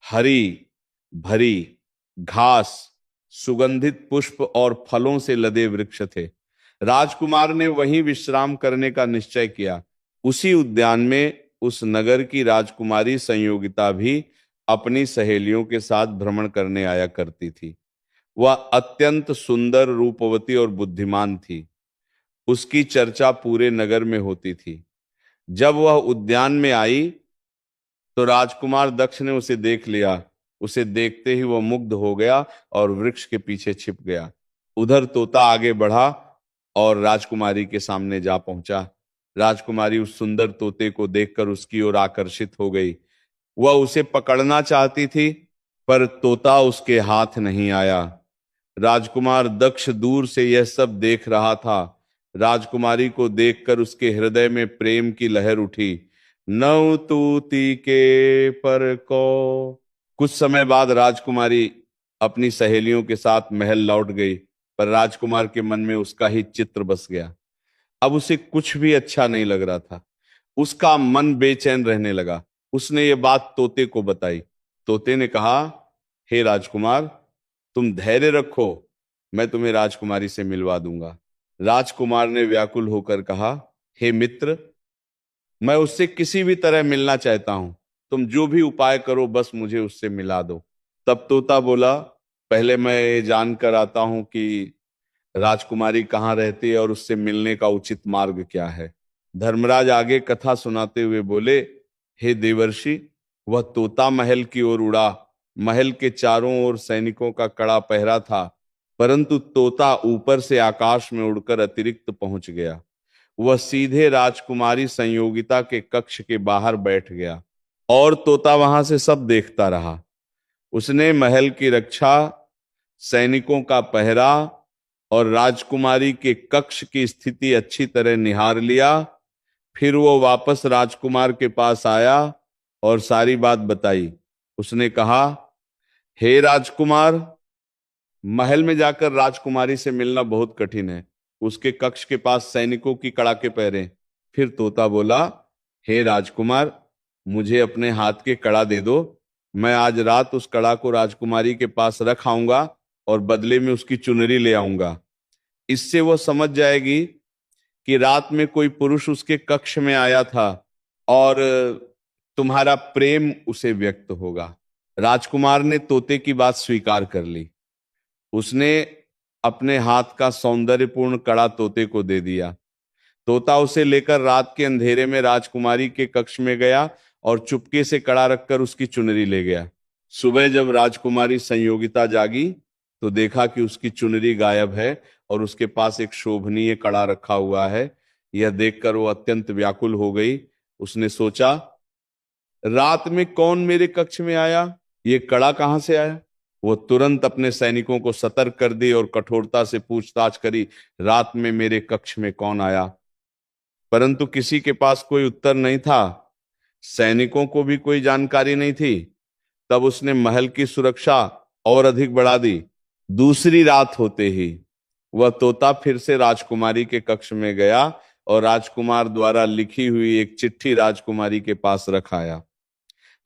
हरी भरी घास, सुगंधित पुष्प और फलों से लदे वृक्ष थे। राजकुमार ने वहीं विश्राम करने का निश्चय किया। उसी उद्यान में उस नगर की राजकुमारी संयोगिता भी अपनी सहेलियों के साथ भ्रमण करने आया करती थी। वह अत्यंत सुंदर, रूपवती और बुद्धिमान थी। उसकी चर्चा पूरे नगर में होती थी। जब वह उद्यान में आई तो राजकुमार दक्ष ने उसे देख लिया। उसे देखते ही वह मुग्ध हो गया और वृक्ष के पीछे छिप गया। उधर तोता आगे बढ़ा और राजकुमारी के सामने जा पहुंचा। राजकुमारी उस सुंदर तोते को देखकर उसकी ओर आकर्षित हो गई। वह उसे पकड़ना चाहती थी, पर तोता उसके हाथ नहीं आया। राजकुमार दक्ष दूर से यह सब देख रहा था। राजकुमारी को देखकर उसके हृदय में प्रेम की लहर उठी। नौ तूती के पर को। कुछ समय बाद राजकुमारी अपनी सहेलियों के साथ महल लौट गई, पर राजकुमार के मन में उसका ही चित्र बस गया। अब उसे कुछ भी अच्छा नहीं लग रहा था। उसका मन बेचैन रहने लगा। उसने ये बात तोते को बताई। तोते ने कहा, हे राजकुमार, तुम धैर्य रखो, मैं तुम्हें राजकुमारी से मिलवा दूंगा। राजकुमार ने व्याकुल होकर कहा, हे मित्र, मैं उससे किसी भी तरह मिलना चाहता हूं। तुम जो भी उपाय करो, बस मुझे उससे मिला दो। तब तोता बोला, पहले मैं ये जानकर आता हूं कि राजकुमारी कहाँ रहती है और उससे मिलने का उचित मार्ग क्या है। धर्मराज आगे कथा सुनाते हुए बोले, हे देवर्षि, वह तोता महल की ओर उड़ा। महल के चारों ओर सैनिकों का कड़ा पहरा था, परंतु तोता ऊपर से आकाश में उड़कर अतिरिक्त पहुंच गया। वह सीधे राजकुमारी संयोगिता के कक्ष के बाहर बैठ गया और तोता वहां से सब देखता रहा। उसने महल की रक्षा, सैनिकों का पहरा और राजकुमारी के कक्ष की स्थिति अच्छी तरह निहार लिया। फिर वो वापस राजकुमार के पास आया और सारी बात बताई। उसने कहा, हे राजकुमार, महल में जाकर राजकुमारी से मिलना बहुत कठिन है। उसके कक्ष के पास सैनिकों की कड़ाके पहरे। फिर तोता बोला, हे राजकुमार, मुझे अपने हाथ के कड़ा दे दो। मैं आज रात उस कड़ा को राजकुमारी के पास रख आऊंगा और बदले में उसकी चुनरी ले आऊंगा। इससे वो समझ जाएगी कि रात में कोई पुरुष उसके कक्ष में आया था और तुम्हारा प्रेम उसे व्यक्त होगा। राजकुमार ने तोते की बात स्वीकार कर ली। उसने अपने हाथ का सौंदर्यपूर्ण कड़ा तोते को दे दिया। तोता उसे लेकर रात के अंधेरे में राजकुमारी के कक्ष में गया और चुपके से कड़ा रखकर उसकी चुनरी ले गया। सुबह जब राजकुमारी संयोगिता जागी तो देखा कि उसकी चुनरी गायब है और उसके पास एक शोभनीय कड़ा रखा हुआ है। यह देखकर वो अत्यंत व्याकुल हो गई। उसने सोचा, रात में कौन मेरे कक्ष में आया? ये कड़ा कहां से आया? वो तुरंत अपने सैनिकों को सतर्क कर दी और कठोरता से पूछताछ करी, रात में मेरे कक्ष में कौन आया? परंतु किसी के पास कोई उत्तर नहीं था। सैनिकों को भी कोई जानकारी नहीं थी। तब उसने महल की सुरक्षा और अधिक बढ़ा दी। दूसरी रात होते ही वह तोता फिर से राजकुमारी के कक्ष में गया और राजकुमार द्वारा लिखी हुई एक चिट्ठी राजकुमारी के पास रखाया।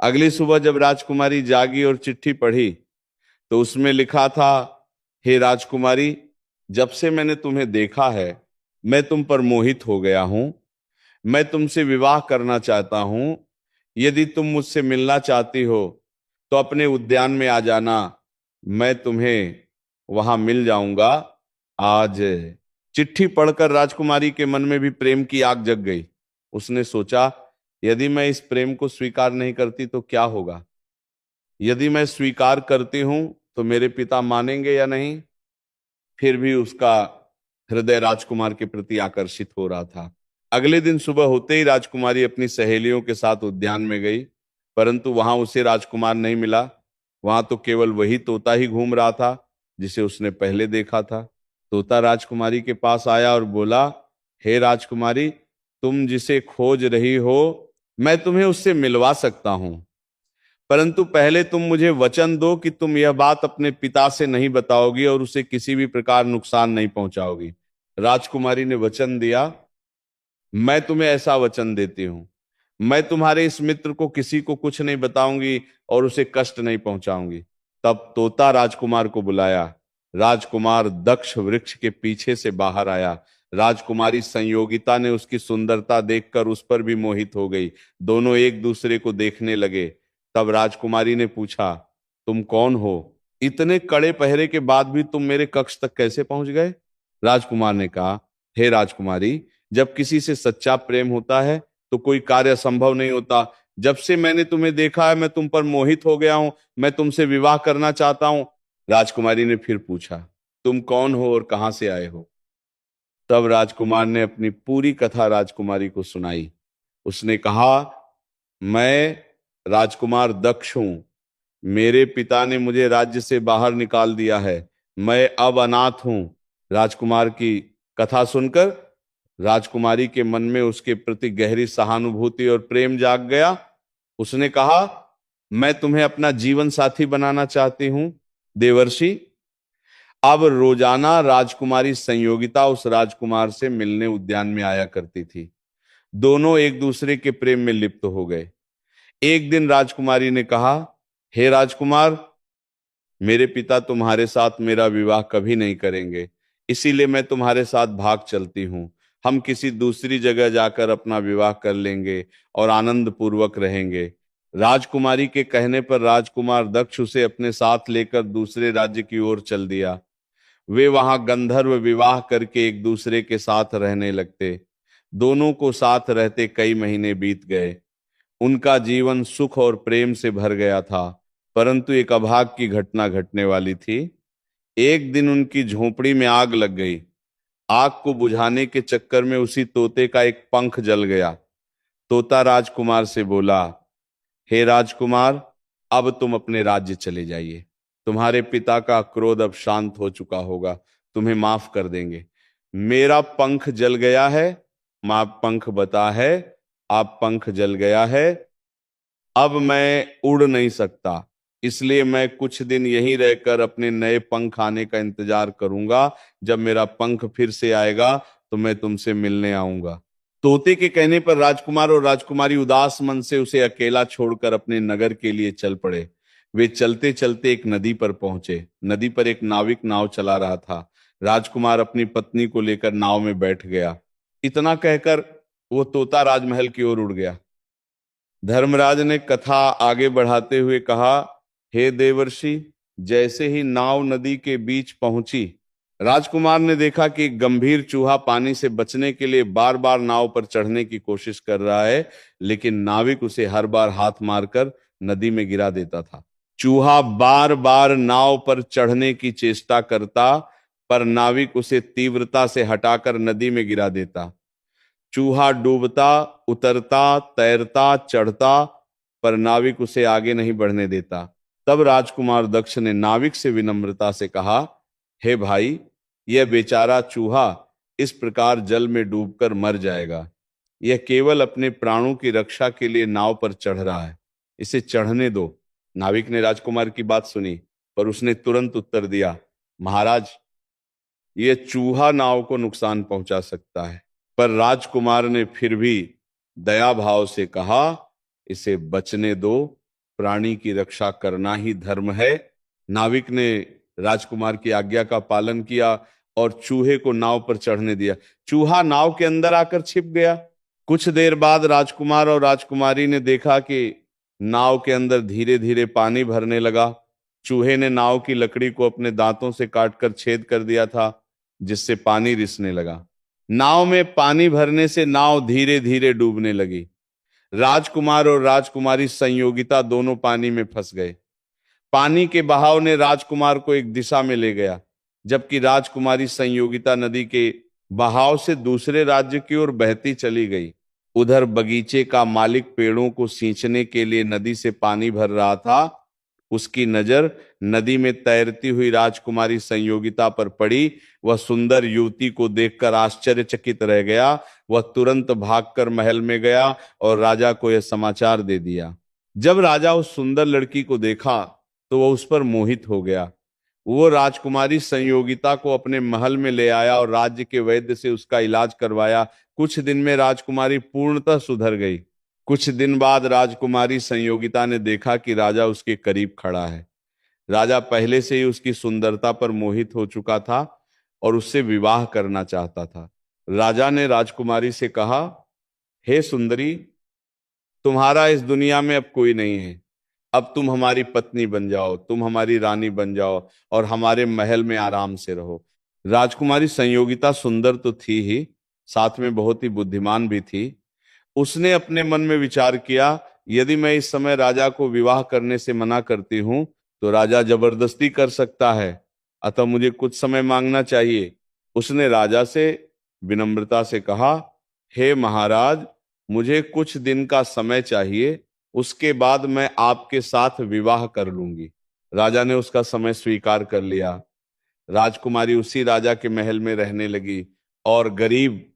अगली सुबह जब राजकुमारी जागी और चिट्ठी पढ़ी तो उसमें लिखा था, हे राजकुमारी, जब से मैंने तुम्हें देखा है मैं तुम पर मोहित हो गया हूं। मैं तुमसे विवाह करना चाहता हूं। यदि तुम मुझसे मिलना चाहती हो तो अपने उद्यान में आ जाना। मैं तुम्हें वहां मिल जाऊंगा आज। चिट्ठी पढ़कर राजकुमारी के मन में भी प्रेम की आग जग गई। उसने सोचा, यदि मैं इस प्रेम को स्वीकार नहीं करती तो क्या होगा? यदि मैं स्वीकार करती हूं तो मेरे पिता मानेंगे या नहीं? फिर भी उसका हृदय राजकुमार के प्रति आकर्षित हो रहा था। अगले दिन सुबह होते ही राजकुमारी अपनी सहेलियों के साथ उद्यान में गई, परंतु वहां उसे राजकुमार नहीं मिला। वहां तो केवल वही तोता ही घूम रहा था जिसे उसने पहले देखा था। तोता राजकुमारी के पास आया और बोला, हे राजकुमारी, तुम जिसे खोज रही हो मैं तुम्हें उससे मिलवा सकता हूं, परंतु पहले तुम मुझे वचन दो कि तुम यह बात अपने पिता से नहीं बताओगी और उसे किसी भी प्रकार नुकसान नहीं पहुंचाओगी। राजकुमारी ने वचन दिया, मैं तुम्हें ऐसा वचन देती हूं, मैं तुम्हारे इस मित्र को किसी को कुछ नहीं बताऊंगी और उसे कष्ट नहीं पहुंचाऊंगी। तब तोता राजकुमार को बुलाया। राजकुमार दक्ष वृक्ष के पीछे से बाहर आया। राजकुमारी संयोगिता ने उसकी सुंदरता देखकर उस पर भी मोहित हो गई। दोनों एक दूसरे को देखने लगे। तब राजकुमारी ने पूछा, तुम कौन हो? इतने कड़े पहरे के बाद भी तुम मेरे कक्ष तक कैसे पहुंच गए? राजकुमार ने कहा, हे राजकुमारी, जब किसी से सच्चा प्रेम होता है तो कोई कार्य संभव नहीं होता। जब से मैंने तुम्हें देखा है मैं तुम पर मोहित हो गया हूं। मैं तुमसे विवाह करना चाहता हूं। राजकुमारी ने फिर पूछा, तुम कौन हो और कहां से आए हो? तब राजकुमार ने अपनी पूरी कथा राजकुमारी को सुनाई। उसने कहा, मैं राजकुमार दक्ष हूं। मेरे पिता ने मुझे राज्य से बाहर निकाल दिया है। मैं अब अनाथ हूं। राजकुमार की कथा सुनकर राजकुमारी के मन में उसके प्रति गहरी सहानुभूति और प्रेम जाग गया। उसने कहा, मैं तुम्हें अपना जीवन साथी बनाना चाहती हूं देवर्षि। अब रोजाना राजकुमारी संयोगिता उस राजकुमार से मिलने उद्यान में आया करती थी। दोनों एक दूसरे के प्रेम में लिप्त हो गए। एक दिन राजकुमारी ने कहा, हे राजकुमार, मेरे पिता तुम्हारे साथ मेरा विवाह कभी नहीं करेंगे, इसीलिए मैं तुम्हारे साथ भाग चलती हूं। हम किसी दूसरी जगह जाकर अपना विवाह कर लेंगे और आनंद पूर्वक रहेंगे। राजकुमारी के कहने पर राजकुमार दक्ष उसे अपने साथ लेकर दूसरे राज्य की ओर चल दिया। वे वहां गंधर्व विवाह करके एक दूसरे के साथ रहने लगते। दोनों को साथ रहते कई महीने बीत गए। उनका जीवन सुख और प्रेम से भर गया था, परंतु एक अभाग की घटना घटने वाली थी। एक दिन उनकी झोपड़ी में आग लग गई। आग को बुझाने के चक्कर में उसी तोते का एक पंख जल गया। तोता राजकुमार से बोला, हे राजकुमार, अब तुम अपने राज्य चले जाइए। तुम्हारे पिता का क्रोध अब शांत हो चुका होगा, तुम्हें माफ कर देंगे। मेरा पंख जल गया है, मां पंख बता है, आप पंख जल गया है, अब मैं उड़ नहीं सकता, इसलिए मैं कुछ दिन यहीं रहकर अपने नए पंख आने का इंतजार करूंगा। जब मेरा पंख फिर से आएगा तो मैं तुमसे मिलने आऊंगा। तोते के कहने पर राजकुमार और राजकुमारी उदास मन से उसे अकेला छोड़कर अपने नगर के लिए चल पड़े। वे चलते चलते एक नदी पर पहुंचे। नदी पर एक नाविक नाव चला रहा था। राजकुमार अपनी पत्नी को लेकर नाव में बैठ गया। इतना कहकर वो तोता राजमहल की ओर उड़ गया। धर्मराज ने कथा आगे बढ़ाते हुए कहा, हे देवर्षि, जैसे ही नाव नदी के बीच पहुंची, राजकुमार ने देखा कि एक गंभीर चूहा पानी से बचने के लिए बार बार नाव पर चढ़ने की कोशिश कर रहा है, लेकिन नाविक उसे हर बार हाथ मारकर नदी में गिरा देता था। चूहा बार बार नाव पर चढ़ने की चेष्टा करता, पर नाविक उसे तीव्रता से हटाकर नदी में गिरा देता। चूहा डूबता, उतरता, तैरता, चढ़ता, पर नाविक उसे आगे नहीं बढ़ने देता। तब राजकुमार दक्ष ने नाविक से विनम्रता से कहा, हे भाई, यह बेचारा चूहा इस प्रकार जल में डूबकर मर जाएगा। यह केवल अपने प्राणों की रक्षा के लिए नाव पर चढ़ रहा है, इसे चढ़ने दो। नाविक ने राजकुमार की बात सुनी, पर उसने तुरंत उत्तर दिया, महाराज, यह चूहा नाव को नुकसान पहुंचा सकता है। पर राजकुमार ने फिर भी दया भाव से कहा, इसे बचने दो, प्राणी की रक्षा करना ही धर्म है। नाविक ने राजकुमार की आज्ञा का पालन किया और चूहे को नाव पर चढ़ने दिया। चूहा नाव के अंदर आकर छिप गया। कुछ देर बाद राजकुमार और राजकुमारी ने देखा कि नाव के अंदर धीरे धीरे पानी भरने लगा। चूहे ने नाव की लकड़ी को अपने दांतों से काटकर छेद कर दिया था, जिससे पानी रिसने लगा। नाव में पानी भरने से नाव धीरे धीरे डूबने लगी। राजकुमार और राजकुमारी संयोगिता दोनों पानी में फंस गए। पानी के बहाव ने राजकुमार को एक दिशा में ले गया, जबकि राजकुमारी संयोगिता नदी के बहाव से दूसरे राज्य की ओर बहती चली गई। उधर बगीचे का मालिक पेड़ों को सींचने के लिए नदी से पानी भर रहा था। उसकी नजर नदी में तैरती हुई राजकुमारी संयोगिता पर पड़ी। वह सुंदर युवती को देखकर आश्चर्यचकित रह गया। वह तुरंत भागकर महल में गया और राजा को यह समाचार दे दिया। जब राजा उस सुंदर लड़की को देखा तो वह उस पर मोहित हो गया। वो राजकुमारी संयोगिता को अपने महल में ले आया और राज्य के वैद्य से उसका इलाज करवाया। कुछ दिन में राजकुमारी पूर्णतः सुधर गई। कुछ दिन बाद राजकुमारी संयोगिता ने देखा कि राजा उसके करीब खड़ा है। राजा पहले से ही उसकी सुंदरता पर मोहित हो चुका था और उससे विवाह करना चाहता था। राजा ने राजकुमारी से कहा, हे सुंदरी, तुम्हारा इस दुनिया में अब कोई नहीं है। अब तुम हमारी पत्नी बन जाओ, तुम हमारी रानी बन जाओ और हमारे महल में आराम से रहो। राजकुमारी संयोगिता सुंदर तो थी ही, साथ में बहुत ही बुद्धिमान भी थी। उसने अपने मन में विचार किया, यदि मैं इस समय राजा को विवाह करने से मना करती हूं तो राजा जबरदस्ती कर सकता है, अतः मुझे कुछ समय मांगना चाहिए। उसने राजा से विनम्रता से कहा, हे महाराज, मुझे कुछ दिन का समय चाहिए, उसके बाद मैं आपके साथ विवाह कर लूंगी। राजा ने उसका समय स्वीकार कर लिया। राजकुमारी उसी राजा के महल में रहने लगी और गरीब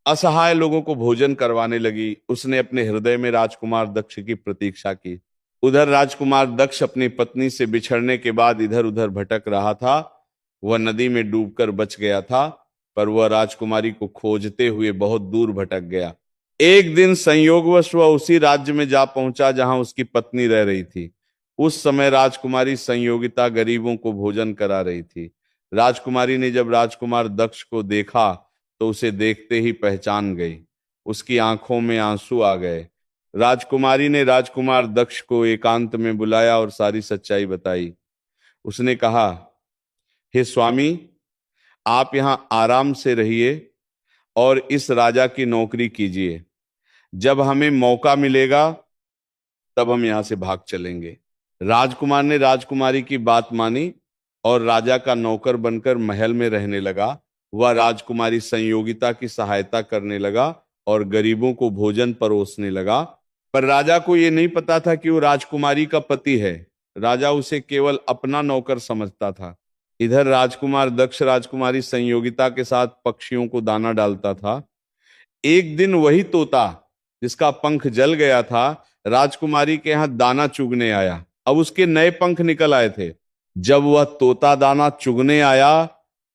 असहाय लोगों को भोजन करवाने लगी। उसने अपने हृदय में राजकुमार दक्ष की प्रतीक्षा की। उधर राजकुमार दक्ष अपनी पत्नी से बिछड़ने के बाद इधर उधर भटक रहा था। वह नदी में डूबकर बच गया था, पर वह राजकुमारी को खोजते हुए बहुत दूर भटक गया। एक दिन संयोगवश वह उसी राज्य में जा पहुंचा जहां उसकी पत्नी रह रही थी। उस समय राजकुमारी संयोगिता गरीबों को भोजन करा रही थी। राजकुमारी ने जब राजकुमार दक्ष को देखा तो उसे देखते ही पहचान गई। उसकी आंखों में आंसू आ गए। राजकुमारी ने राजकुमार दक्ष को एकांत में बुलाया और सारी सच्चाई बताई। उसने कहा, हे स्वामी, आप यहाँ आराम से रहिए, और इस राजा की नौकरी कीजिए। जब हमें मौका मिलेगा तब हम यहां से भाग चलेंगे। राजकुमार ने राजकुमारी की बात मानी और राजा का नौकर बनकर महल में रहने लगा। वह राजकुमारी संयोगिता की सहायता करने लगा और गरीबों को भोजन परोसने लगा। पर राजा को यह नहीं पता था कि वो राजकुमारी का पति है। राजा उसे केवल अपना नौकर समझता था। इधर राजकुमार दक्ष राजकुमारी संयोगिता के साथ पक्षियों को दाना डालता था। एक दिन वही तोता जिसका पंख जल गया था राजकुमारी के यहां दाना चुगने आया। अब उसके नए पंख निकल आए थे। जब वह तोता दाना चुगने आया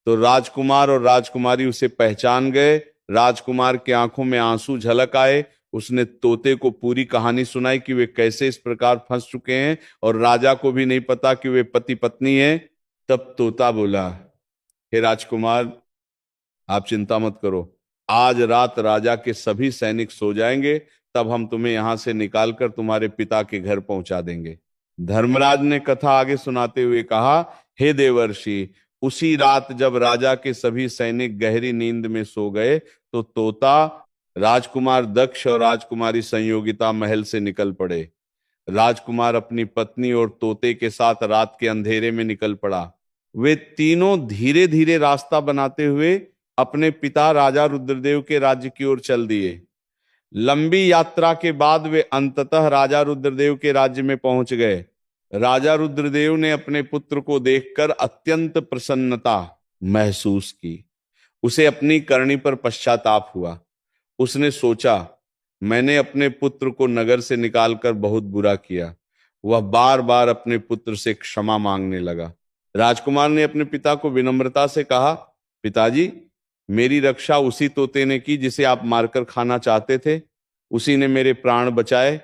तो राजकुमार और राजकुमारी उसे पहचान गए। राजकुमार के आंखों में आंसू झलक आए। उसने तोते को पूरी कहानी सुनाई कि वे कैसे इस प्रकार फंस चुके हैं और राजा को भी नहीं पता कि वे पति पत्नी हैं। तब तोता बोला, हे राजकुमार, आप चिंता मत करो। आज रात राजा के सभी सैनिक सो जाएंगे, तब हम तुम्हें यहां से निकालकर तुम्हारे पिता के घर पहुंचा देंगे। धर्मराज ने कथा आगे सुनाते हुए कहा, हे देवर्षि, उसी रात जब राजा के सभी सैनिक गहरी नींद में सो गए तो तोता, राजकुमार दक्ष और राजकुमारी संयोगिता महल से निकल पड़े। राजकुमार अपनी पत्नी और तोते के साथ रात के अंधेरे में निकल पड़ा। वे तीनों धीरे धीरे रास्ता बनाते हुए अपने पिता राजा रुद्रदेव के राज्य की ओर चल दिए। लंबी यात्रा के बाद वे अंततः राजा रुद्रदेव के राज्य में पहुंच गए। राजा रुद्रदेव ने अपने पुत्र को देखकर अत्यंत प्रसन्नता महसूस की। उसे अपनी करनी पर पश्चाताप हुआ। उसने सोचा, मैंने अपने पुत्र को नगर से निकालकर बहुत बुरा किया। वह बार बार अपने पुत्र से क्षमा मांगने लगा। राजकुमार ने अपने पिता को विनम्रता से कहा, पिताजी, मेरी रक्षा उसी तोते ने की जिसे आप मारकर खाना चाहते थे। उसी ने मेरे प्राण बचाए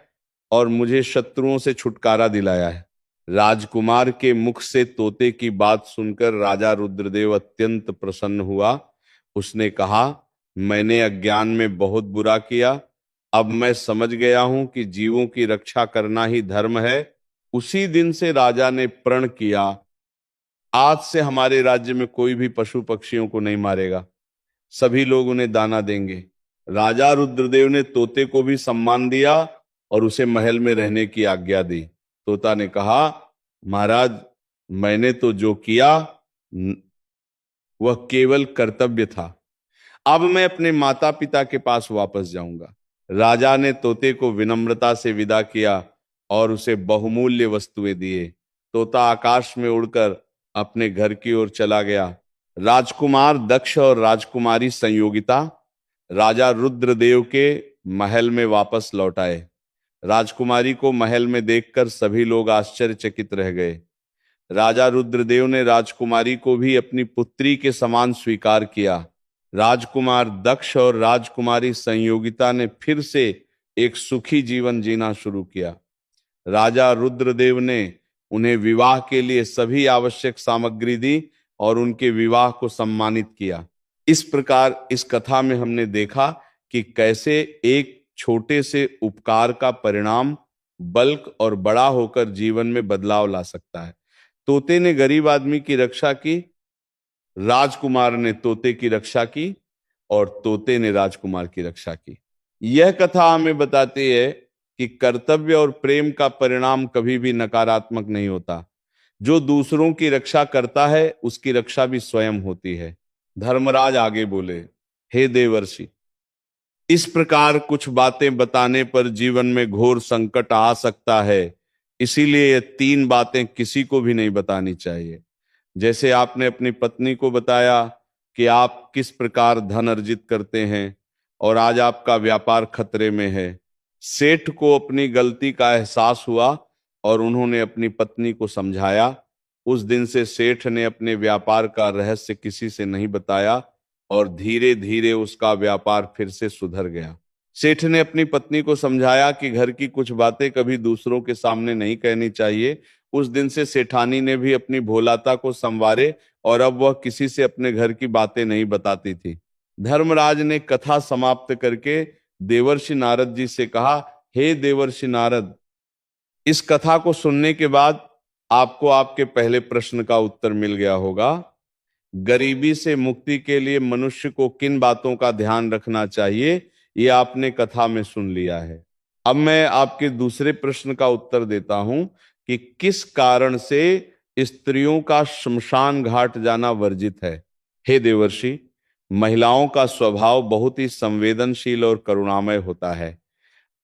और मुझे शत्रुओं से छुटकारा दिलाया है। राजकुमार के मुख से तोते की बात सुनकर राजा रुद्रदेव अत्यंत प्रसन्न हुआ। उसने कहा, मैंने अज्ञान में बहुत बुरा किया। अब मैं समझ गया हूं कि जीवों की रक्षा करना ही धर्म है। उसी दिन से राजा ने प्रण किया, आज से हमारे राज्य में कोई भी पशु पक्षियों को नहीं मारेगा, सभी लोग उन्हें दाना देंगे। राजा रुद्रदेव ने तोते को भी सम्मान दिया और उसे महल में रहने की आज्ञा दी। तोता ने कहा, महाराज, मैंने तो जो किया वह केवल कर्तव्य था। अब मैं अपने माता पिता के पास वापस जाऊंगा। राजा ने तोते को विनम्रता से विदा किया और उसे बहुमूल्य वस्तुएं दिए। तोता आकाश में उड़कर अपने घर की ओर चला गया। राजकुमार दक्ष और राजकुमारी संयोगिता राजा रुद्रदेव के महल में वापस लौट आए। राजकुमारी को महल में देखकर सभी लोग आश्चर्यचकित रह गए। राजा रुद्रदेव ने राजकुमारी को भी अपनी पुत्री के समान स्वीकार किया। राजकुमार दक्ष और राजकुमारी संयोगिता ने फिर से एक सुखी जीवन जीना शुरू किया। राजा रुद्रदेव ने उन्हें विवाह के लिए सभी आवश्यक सामग्री दी और उनके विवाह को सम्मानित किया। इस प्रकार इस कथा में हमने देखा कि कैसे एक छोटे से उपकार का परिणाम बल्क और बड़ा होकर जीवन में बदलाव ला सकता है। तोते ने गरीब आदमी की रक्षा की, राजकुमार ने तोते की रक्षा की और तोते ने राजकुमार की रक्षा की। यह कथा हमें बताती है कि कर्तव्य और प्रेम का परिणाम कभी भी नकारात्मक नहीं होता। जो दूसरों की रक्षा करता है उसकी रक्षा भी स्वयं होती है। धर्मराज आगे बोले, हे देवर्षि, इस प्रकार कुछ बातें बताने पर जीवन में घोर संकट आ सकता है। इसीलिए ये 3 बातें किसी को भी नहीं बतानी चाहिए। जैसे आपने अपनी पत्नी को बताया कि आप किस प्रकार धन अर्जित करते हैं और आज आपका व्यापार खतरे में है। सेठ को अपनी गलती का एहसास हुआ और उन्होंने अपनी पत्नी को समझाया। उस दिन से सेठ ने अपने व्यापार का रहस्य किसी से नहीं बताया और धीरे धीरे उसका व्यापार फिर से सुधर गया। सेठ ने अपनी पत्नी को समझाया कि घर की कुछ बातें कभी दूसरों के सामने नहीं कहनी चाहिए। उस दिन से सेठानी ने भी अपनी भोलाता को संवारे और अब वह किसी से अपने घर की बातें नहीं बताती थी। धर्मराज ने कथा समाप्त करके देवर्षि नारद जी से कहा, हे देवर्षि नारद, इस कथा को सुनने के बाद आपको आपके पहले प्रश्न का उत्तर मिल गया होगा। गरीबी से मुक्ति के लिए मनुष्य को किन बातों का ध्यान रखना चाहिए, ये आपने कथा में सुन लिया है। अब मैं आपके दूसरे प्रश्न का उत्तर देता हूं कि किस कारण से स्त्रियों का श्मशान घाट जाना वर्जित है। हे देवर्षि, महिलाओं का स्वभाव बहुत ही संवेदनशील और करुणामय होता है।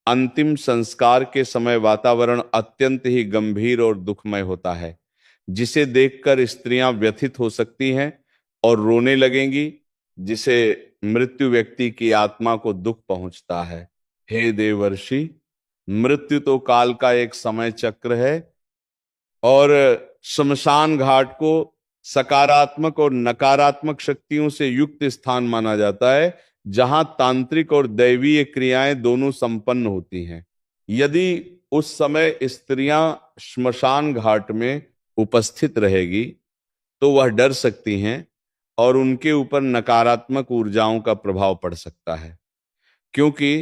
अंतिम संस्कार के समय वातावरण अत्यंत ही गंभीर और दुखमय होता है, जिसे देखकर स्त्रियां व्यथित हो सकती हैं और रोने लगेंगी, जिसे मृत्यु व्यक्ति की आत्मा को दुख पहुंचता है। हे देवर्षि, मृत्यु तो काल का एक समय चक्र है और श्मशान घाट को सकारात्मक और नकारात्मक शक्तियों से युक्त स्थान माना जाता है, जहां तांत्रिक और दैवीय क्रियाएं दोनों संपन्न होती हैं। यदि उस समय स्त्रियां श्मशान घाट में उपस्थित रहेगी तो वह डर सकती हैं और उनके ऊपर नकारात्मक ऊर्जाओं का प्रभाव पड़ सकता है, क्योंकि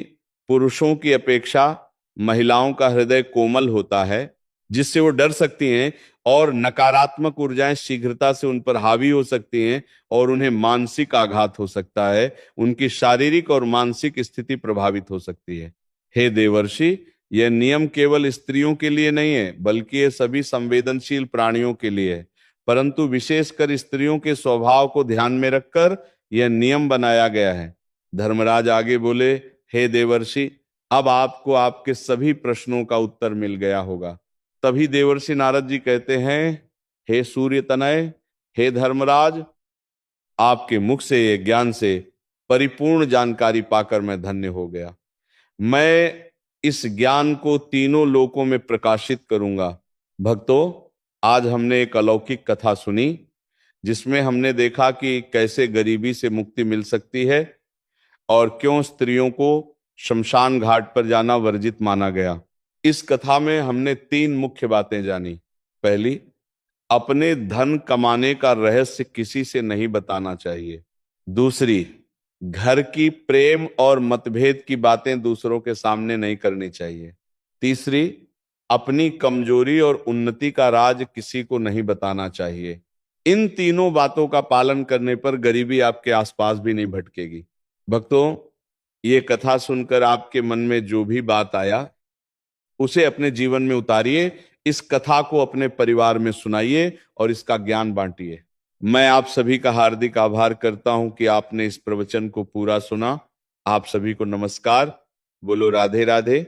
पुरुषों की अपेक्षा महिलाओं का हृदय कोमल होता है, जिससे वो डर सकती हैं और नकारात्मक ऊर्जाएं शीघ्रता से उन पर हावी हो सकती हैं और उन्हें मानसिक आघात हो सकता है, उनकी शारीरिक और मानसिक स्थिति प्रभावित हो सकती है। हे देवर्षि, यह नियम केवल स्त्रियों के लिए नहीं है, बल्कि ये सभी संवेदनशील प्राणियों के लिए है, परंतु विशेषकर स्त्रियों के स्वभाव को ध्यान में रखकर यह नियम बनाया गया है। धर्मराज आगे बोले, हे देवर्षि, अब आपको आपके सभी प्रश्नों का उत्तर मिल गया होगा। तभी देवर्षि नारद जी कहते हैं, हे सूर्य तनय, हे धर्मराज, आपके मुख से ये ज्ञान से परिपूर्ण जानकारी पाकर मैं धन्य हो गया। मैं इस ज्ञान को तीनों लोकों में प्रकाशित करूंगा। भक्तों, आज हमने एक अलौकिक कथा सुनी, जिसमें हमने देखा कि कैसे गरीबी से मुक्ति मिल सकती है और क्यों स्त्रियों को शमशान घाट पर जाना वर्जित माना गया। इस कथा में हमने तीन मुख्य बातें जानी। पहली, अपने धन कमाने का रहस्य किसी से नहीं बताना चाहिए। दूसरी, घर की प्रेम और मतभेद की बातें दूसरों के सामने नहीं करनी चाहिए। तीसरी, अपनी कमजोरी और उन्नति का राज किसी को नहीं बताना चाहिए। इन तीनों बातों का पालन करने पर गरीबी आपके आसपास भी नहीं भटकेगी। भक्तों, ये कथा सुनकर आपके मन में जो भी बात आया उसे अपने जीवन में उतारिए, इस कथा को अपने परिवार में सुनाइए और इसका ज्ञान बांटिए। मैं आप सभी का हार्दिक आभार करता हूं कि आपने इस प्रवचन को पूरा सुना। आप सभी को नमस्कार। बोलो राधे राधे।